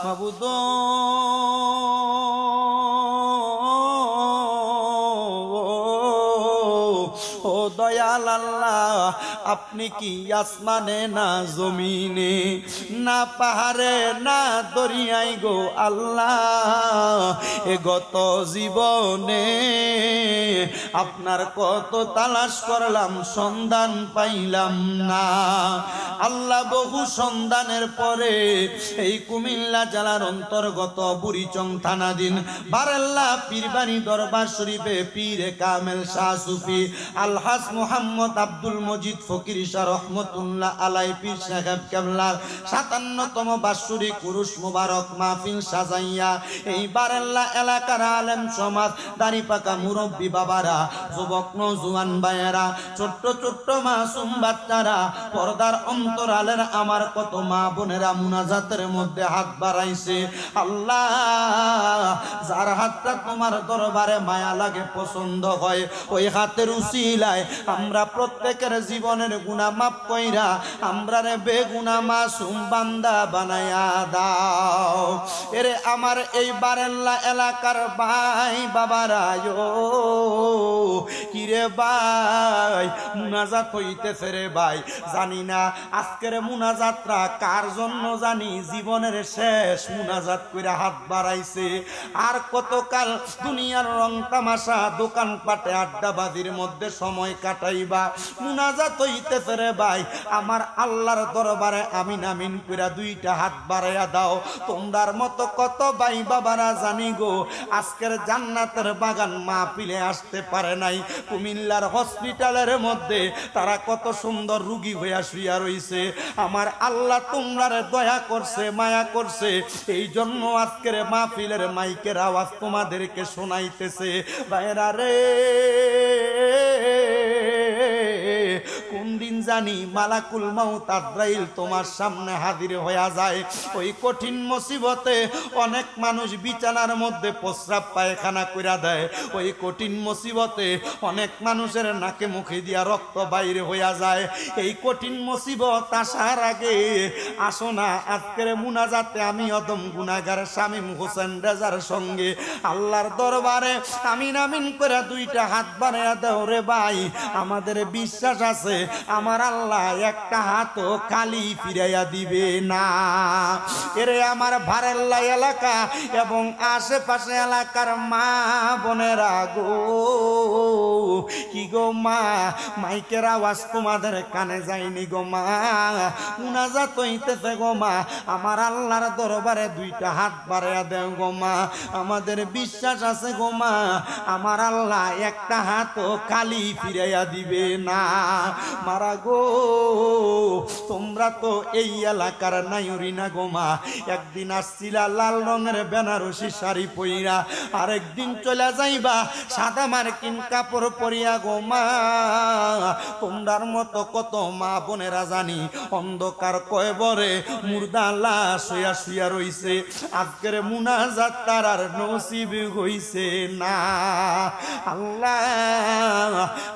মাবুদ ও দয়াল আল্লাহ, আপনি কি আসমানে না জমিনে, না পাহাড়ে না দরিয়ায় গো আল্লাহ, এ গত জীবনে আপনার কত তালাশ করলাম, সন্ধান পাইলাম না। আল্লাহ বহু সন্ধানের পরে এই কুমিল্লা জেলার অন্তর্গত বুড়িচং থানাধীন বারেল্লা পীরবাড়ি দরবার শরীফে পীরে কামেল শাহ সুফি আলহাজ মোহাম্মদ আব্দুল মজিদ ফকির শাহ রহমতুল্লাহ আলাই পীর সাহেব কেবলার ৫৭তম বাৎসরিক উরুস মুবারক মাহফিল সাজাইয়া এই বারেল্লা এলাকার আলেম সমাজ, দাড়ি পাকা মুরব্বী বাবারা, যুবক নওজোয়ান ভাইয়েরা, ছোট্ট ছোট্ট মাসুম বাচ্চারা, পর্দার অন্তরালের আমার কত মা বোনেরা মুনাজাতের মধ্যে হাত বাড়াইছে। আল্লাহ, যার হাতটা তোমার দরবারে মায়া লাগে, পছন্দ হয়, ওই হাতের উসিলায় আমরা প্রত্যেকের জীবনের গুনাহ মাফ কইরা আমরা রে বেগুনাহ মাসুম বান্দা বানায়া দাও। এরে আমার এই বারেল্লা এলাকার ভাই বাবারা, কিরে ভাই মুনাজাত হইতেছে রে ভাই, জানি না আজকের মুনাজাতটা কার জন্য, জানি জীবনের শেষ মুনাজাত কইরা হাত বাড়াইছে। আর কতকাল দুনিয়ার রং তামাশা দোকান পাটে আড্ডাবাজির মধ্যে সময় কাটাইবা, মুনাজাত হইতেছে রে ভাই, আমার আল্লাহর দরবারে আমিন আমিন কইরা দুইটা হাত বাড়াইয়া দাও। তোমরার মতো কত ভাই বাবারা জানি গো আজকের জান্নাতের বাগান মাহফিলে আসতে পারে নাই, কুমিল্লার হসপিটালের মধ্যে তারা কত সুন্দর রুগী হইয়া শুইয়া রইছে। আমার আল্লাহ তোমরারে দয়া করছে, মায়া করছে, এই জন্য আজকের মাহফিলের মাইকের আওয়াজ তোমাদেরকে শোনাইতেছে। ভাইরা রে, কোন দিন জানি মালাকুল মাউত আজরাইল তোমার সামনে হাজির হইয়া যায়। ওই কঠিন মুসিবতে অনেক মানুষ বিছানার মধ্যে প্রস্রাব পায়খানা কইরা দেয়, ওই কঠিন মুসিবতে অনেক মানুষের নাকে মুখে দিয়া রক্ত বাইরে হইয়া যায়। এই কঠিন মুসিবত আসার আগে আসো না আজকের মুনাজাতে আমি অদম গুনাহগার শামীম হোসেন রেজার সঙ্গে আল্লাহর দরবারে আমিন আমিন করে দুইটা হাত বাড়াইয়া দাও রে ভাই। আমাদের বিশ্বাস আছে আমার আল্লাহ একটা হাতও খালি ফিরাইয়া দিবে না। এরে আমার বারেল্লা এলাকা এবং আশেপাশে এলাকার মা বোনেরা গো, কি গো মা, মাইকের আওয়াজ তোমাদের কানে যায়নি গো মা, মুনাজাত হইতেছে গো মা, আমার আল্লাহর দরবারে দুইটা হাত বাড়াইয়া দেও গো মা। আমাদের বিশ্বাস আছে গো মা, আমার আল্লাহ একটা হাতও খালি ফিরাইয়া দিবে না। মারা গো, তোমরা তো এই এলাকার নাইরি না গো মা, একদিন আসছিলা লাল রঙের বেনারসি শাড়ি পইরা, আরেকদিন চলে যাইবা সাদা মার্কিন কাপড় পরিয়া গো মা। তোমরার মতো কত মা বোনেরা জানি অন্ধকার কয়বরে মুর্দা লাশ হইয়া শুইয়া রইছে, আজকের মুনাজাত তার আর নসিব হইছে না। আল্লাহ,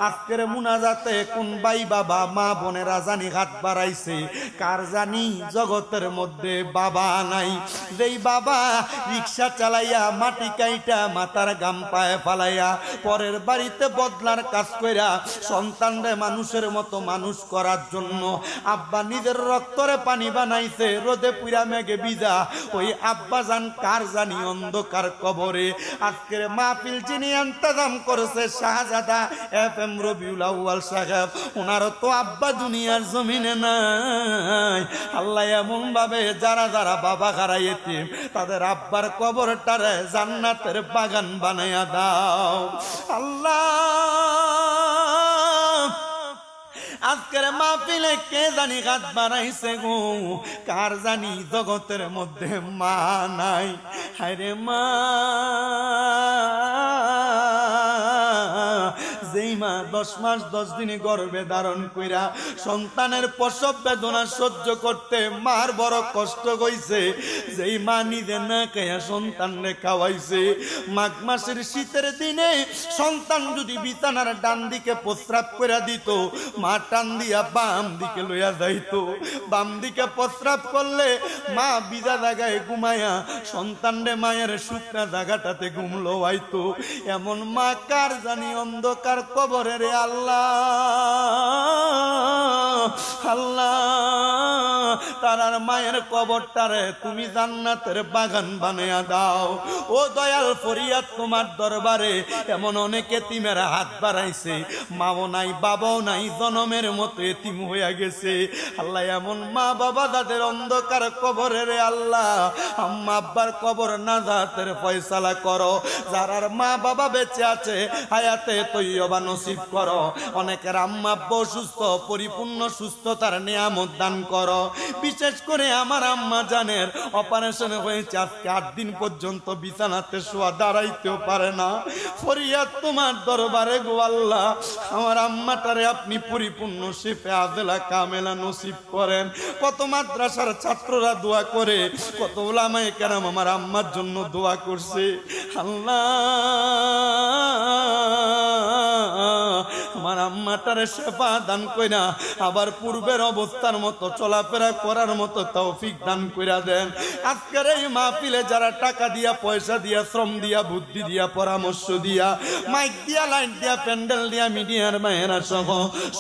আজকের মুনাজাতে কোন ভাই বাবা মা বোনেরা জানি হাত বাড়াইছে, কার জানি জগতের মধ্যে বাবা নাই, যেই বাবা রিক্সা চালাইয়া মাটি কাইটা মাথার গাম পায়ে ফালাইয়া পরের বাড়িতে বদলার কাজ কইরা সন্তানরে মানুষের মতো মানুষ করার জন্য আব্বা নিজের রক্তরে পানি বানাইছে, রোদে পুরা মেঘে ভিজা ওই আব্বা জান কার জানি অন্ধকার কবরে। আজকের মাহফিল যিনি ইন্তজাম করেছে শাহজাদা FM রবিউল আউয়াল সাহেব, ওনার তো আব্বা দুনিয়ার জমিনে নাই। আল্লাহ এমন ভাবে যারা যারা বাবা হারাইতে তাদের আব্বার কবরটারে জান্নাতের বাগান বানাইয়া দাও আল্লাহ। আজকের মাহফিলে কে জানি হাত বাড়াইছে গো, কার জানি জগতের মধ্যে মা নাই। হায়রে মা, যেই মা 10 মাস 10 দিনে গর্ভে ধারণ কইরা সন্তানের প্রসব বেদনা সহ্য করতে মার বড় কষ্ট হইছে, যেই মা নিজে না খাইয়া সন্তানরে খাওয়াইছে। মাঘ মাসের শীতের দিনে সন্তান যদি বিছানার ডান দিকে প্রস্রাব করে দিত, মা টান দিয়া বাম দিকে লইয়া যাইতো। বাম দিকে প্রস্রাব করলে মা বিজা জায়গায় ঘুমায়া সন্তানরে মায়ের শুকনা জায়গাটাতে ঘুম লোয়াইতো। এমন মা কার জানি অন্ধকার কবরে রে আল্লাহ, আল্লাহ তারার মায়ের কবরটারে তুমি জান্নাতের বাগান বানায়া দাও। ও দয়াল, ফরিয়াদ তোমার দরবারে। এমন অনেক এতিমের হাত বাড়াইছে, মাও নাই বাবাও নাই, জনমের মতো এতিম হইয়া গেছে। আল্লাহ এমন মা বাবা যাদের অন্ধকার কবরে রে আল্লাহ, আম্মা আব্বার কবর নাজাতের ফয়সালা করো। যারার মা বাবা বেঁচে আছে হায়াতে তৈয়বা নসিব করো। অনেকের আম্মা আব্বা অসুস্থ, পরিপূর্ণ সুস্থতার নিয়ামত দান করো। বিশেষ করে আমার আম্মা জানের অপারেশন হয়েছে, আজকে 8 দিন পর্যন্ত বিছানাতে শোয়া, দাঁড়াইতেও পারে না। ফরিয়াদ তোমার দরবারে গো আল্লাহ, আমার আম্মাটারে আপনি পরিপূর্ণ শিফে আজেলা কামেলা নসিব করেন। কত মাদ্রাসার ছাত্ররা দোয়া করে, কত উলামায়ে কেরাম আমার আম্মার জন্য দোয়া করছে। আল্লাহ আমার আম্মাটারে শেফা দান কইরা আবার পূর্বের অবস্থার মতো চলাফেরা করার মতো তৌফিক দান কইরা দেন। আজকের এই মাহফিলে যারা টাকা দিয়া, পয়সা দিয়া, শ্রম দিয়া, বুদ্ধি দিয়া, পরামর্শ দিয়া, মাইক দিয়া, লাইট দিয়া, প্যান্ডেল দিয়া, মিডিয়ার মায়েরা সহ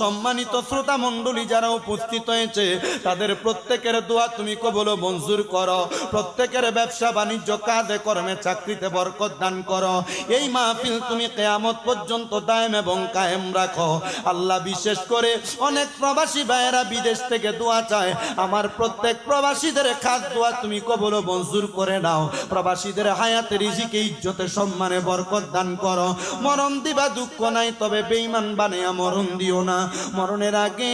সম্মানিত শ্রোতা মণ্ডলী যারা উপস্থিত হয়েছে, তাদের প্রত্যেকের দোয়া তুমি কবুল মঞ্জুর করো। প্রত্যেকের ব্যবসা বাণিজ্য, কাজে কর্মে, চাকরিতে বরকত দান করো। এই মাহফিল তুমি কিয়ামত পর্যন্ত দায়েম এবং কায়েম রাখো আল্লাহ। বিশেষ করে অনেক প্রবাসী ভাইয়েরা বিদেশ থেকে দোয়া চায়, আমার প্রত্যেক প্রবাসীদের খাস দোয়া তুমি কবুল মঞ্জুর করে নাও। প্রবাসীদের হায়াতে, রিজিকে, ইজ্জতে, সম্মানে বরকত দান করো। মরণ দিবা দুঃখ নাই, তবে বেঈমান বানায়া মরণ দিও না। মরণের আগে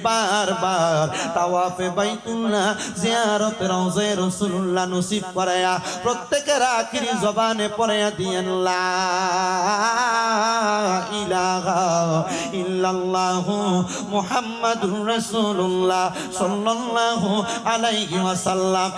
বারবার তাওয়াফে বাইতুল্লাহ, জিয়ারতে রওজায়ে রাসূলুল্লাহ নসিব করায়া প্রত্যেকের আখিরি জবানে পড়ায়া দিয়েন লা ইলাহা ইল্লাল্লাহু মুহাম্মাদুর রাসূলুল্লাহ সাল্লাল্লাহু আলাইহি ওয়াসাল্লাম।